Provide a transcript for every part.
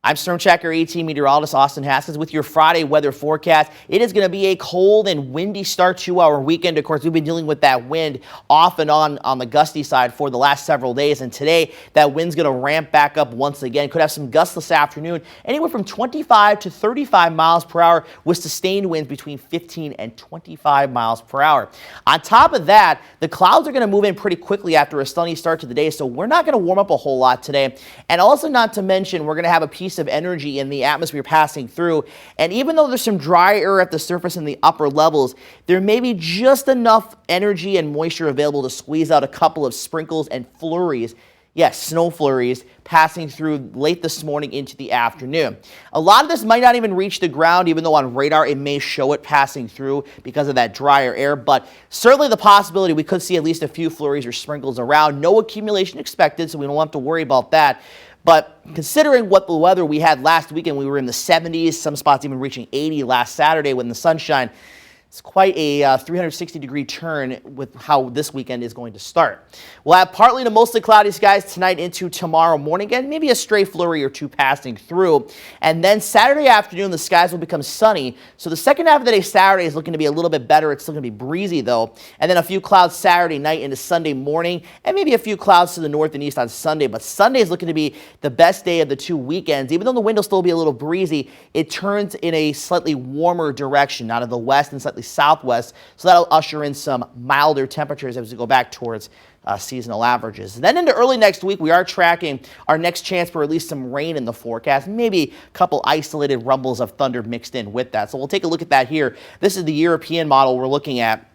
I'm Storm Tracker 18 meteorologist Austin Haskins with your Friday weather forecast. It is going to be a cold and windy start to our weekend. Of course, we've been dealing with that wind off and on the gusty side for the last several days. And today, that wind's going to ramp back up once again. Could have some gusts this afternoon, anywhere from 25 to 35 miles per hour with sustained winds between 15 and 25 miles per hour. On top of that, the clouds are going to move in pretty quickly after a sunny start to the day. So we're not going to warm up a whole lot today. And also not to mention, we're going to have a piece of energy in the atmosphere passing through. And even though there's some dry air at the surface in the upper levels, there may be just enough energy and moisture available to squeeze out a couple of sprinkles and flurries. Yes, snow flurries passing through late this morning into the afternoon. A lot of this might not even reach the ground, even though on radar it may show it passing through because of that drier air. But certainly the possibility we could see at least a few flurries or sprinkles around. No accumulation expected, so we don't have to worry about that. But considering what the weather we had last weekend, we were in the 70s, some spots even reaching 80 last Saturday with the sunshine. It's quite a 360-degree turn with how this weekend is going to start. We'll have partly to mostly cloudy skies tonight into tomorrow morning, and maybe a stray flurry or two passing through. And then Saturday afternoon, the skies will become sunny. So the second half of the day, Saturday, is looking to be a little bit better. It's still going to be breezy, though. And then a few clouds Saturday night into Sunday morning, and maybe a few clouds to the north and east on Sunday. But Sunday is looking to be the best day of the two weekends. Even though the wind will still be a little breezy, it turns in a slightly warmer direction out of the west and slightly southwest, so that'll usher in some milder temperatures as we go back towards seasonal averages. And then into early next week, we are tracking our next chance for at least some rain in the forecast, maybe a couple isolated rumbles of thunder mixed in with that. So we'll take a look at that here. This is the European model we're looking at.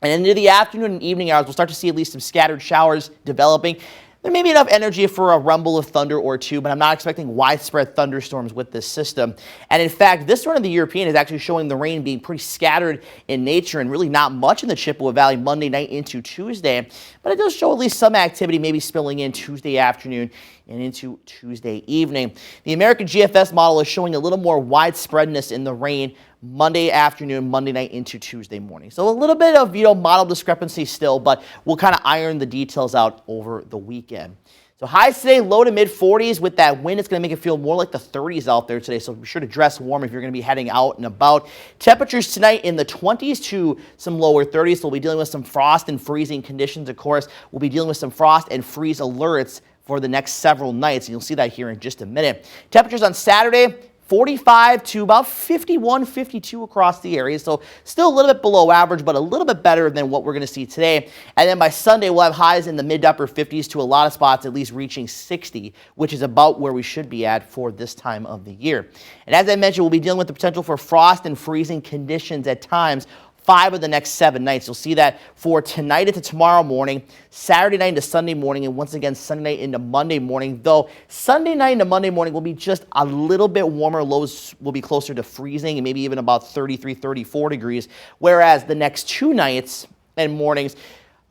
And into the afternoon and evening hours, we'll start to see at least some scattered showers developing. There may be enough energy for a rumble of thunder or two, but I'm not expecting widespread thunderstorms with this system. And in fact, this run of the European is actually showing the rain being pretty scattered in nature and really not much in the Chippewa Valley Monday night into Tuesday. But it does show at least some activity maybe spilling in Tuesday afternoon and into Tuesday evening. The American GFS model is showing a little more widespreadness in the rain Monday afternoon, Monday night into Tuesday morning. So a little bit of, model discrepancy still, but we'll kind of iron the details out over the weekend. So highs today, low to mid 40s with that wind. It's going to make it feel more like the 30s out there today. So be sure to dress warm if you're going to be heading out and about. Temperatures tonight in the 20s to some lower 30s. So we'll be dealing with some frost and freezing conditions. Of course, we'll be dealing with some frost and freeze alerts for the next several nights. And you'll see that here in just a minute. Temperatures on Saturday, 45 to about 51, 52 across the area. So still a little bit below average, but a little bit better than what we're going to see today. And then by Sunday, we'll have highs in the mid to upper 50s to a lot of spots, at least reaching 60, which is about where we should be at for this time of the year. And as I mentioned, we'll be dealing with the potential for frost and freezing conditions at times 5 of the next 7 nights. You'll see that for tonight into tomorrow morning, Saturday night into Sunday morning, and once again Sunday night into Monday morning. Though Sunday night into Monday morning will be just a little bit warmer. Lows will be closer to freezing and maybe even about 33, 34 degrees. Whereas the next 2 nights and mornings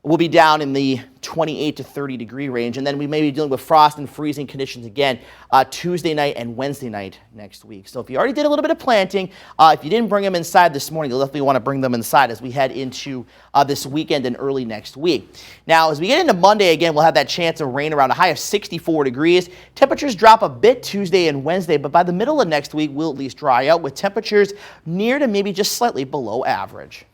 will be down in the 28 to 30 degree range. And then we may be dealing with frost and freezing conditions again Tuesday night and Wednesday night next week. So if you already did a little bit of planting, if you didn't bring them inside this morning, you'll definitely want to bring them inside as we head into this weekend and early next week. Now, as we get into Monday, again, we'll have that chance of rain around a high of 64 degrees. Temperatures drop a bit Tuesday and Wednesday, but by the middle of next week, we'll at least dry out with temperatures near to maybe just slightly below average.